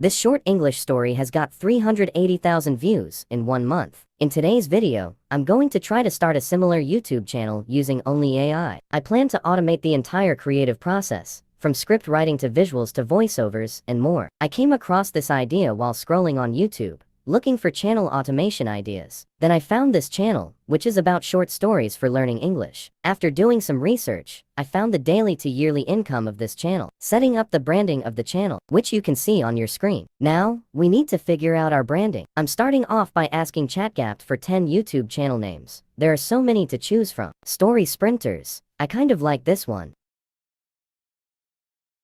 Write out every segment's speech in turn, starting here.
This short English story has got 380,000 views in 1 month. In today's video, I'm going to try to start a similar YouTube channel using only AI. I plan to automate the entire creative process, from script writing to visuals to voiceovers and more. I came across this idea while scrolling on YouTube, looking for channel automation ideas. Then I found this channel, which is about short stories for learning English. After doing some research, I found the daily to yearly income of this channel, setting up the branding of the channel, which you can see on your screen. Now, we need to figure out our branding. I'm starting off by asking chatgpt for 10 YouTube channel names. There are so many to choose from. Story Sprinters. I kind of like this one.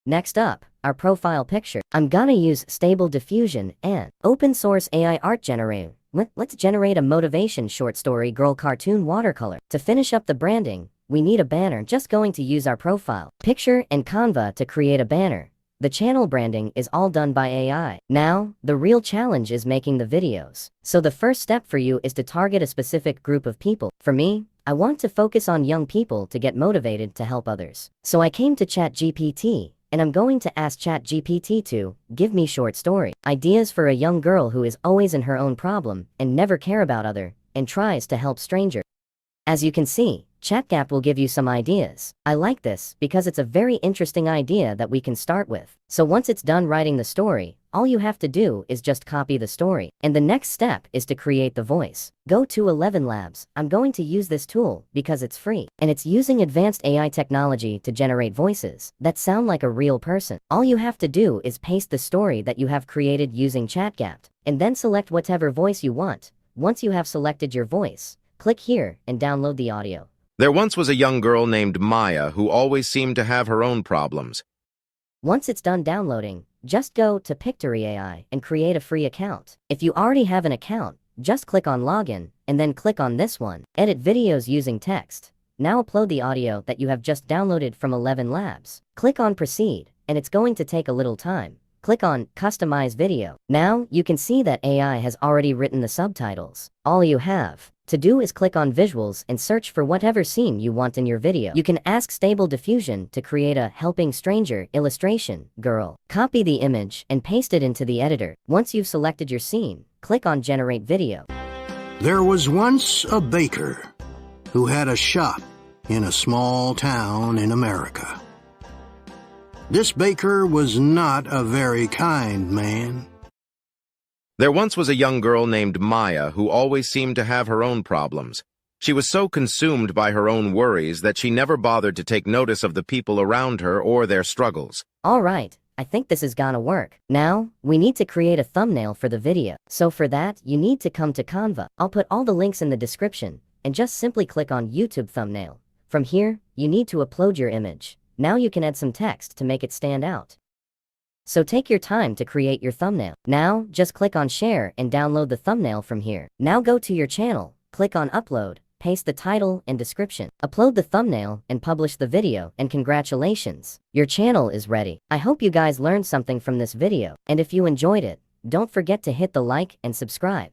Next up, our profile picture. I'm gonna use Stable Diffusion and open source AI art generator. Let's generate a motivation short story girl cartoon watercolor. To finish up the branding, we need a banner. Just going to use our profile picture and Canva to create a banner. The channel branding is all done by AI. Now, the real challenge is making the videos. So the first step for you is to target a specific group of people. For me, I want to focus on young people to get motivated to help others. So I came to ChatGPT, and I'm going to ask ChatGPT to give me short story ideas for a young girl who is always in her own problem and never care about other and tries to help stranger. As you can see, ChatGPT will give you some ideas. I like this because it's a very interesting idea that we can start with. So once it's done writing the story, all you have to do is just copy the story. And the next step is to create the voice. Go to 11 Labs. I'm going to use this tool because it's free. And it's using advanced AI technology to generate voices that sound like a real person. All you have to do is paste the story that you have created using ChatGPT, and then select whatever voice you want. Once you have selected your voice, click here and download the audio. There once was a young girl named Maya who always seemed to have her own problems. Once it's done downloading, just go to Pictory AI and create a free account. If you already have an account, just click on Login, and then click on this one, Edit Videos Using Text. Now upload the audio that you have just downloaded from 11 Labs. Click on Proceed, and it's going to take a little time. Click on Customize Video. Now, you can see that AI has already written the subtitles. All you have to do is click on Visuals and search for whatever scene you want in your video. You can ask Stable Diffusion to create a helping stranger illustration, girl. Copy the image and paste it into the editor. Once you've selected your scene, click on Generate Video. There was once a baker who had a shop in a small town in America. This baker was not a very kind man. There once was a young girl named Maya who always seemed to have her own problems. She was so consumed by her own worries that she never bothered to take notice of the people around her or their struggles. All right, I think this is gonna work. Now, we need to create a thumbnail for the video. So for that, you need to come to Canva. I'll put all the links in the description, and just simply click on YouTube thumbnail. From here, you need to upload your image. Now you can add some text to make it stand out. So take your time to create your thumbnail. Now, just click on Share and download the thumbnail from here. Now go to your channel, click on Upload, paste the title and description, upload the thumbnail and publish the video, and congratulations, your channel is ready. I hope you guys learned something from this video, and if you enjoyed it, don't forget to hit the like and subscribe.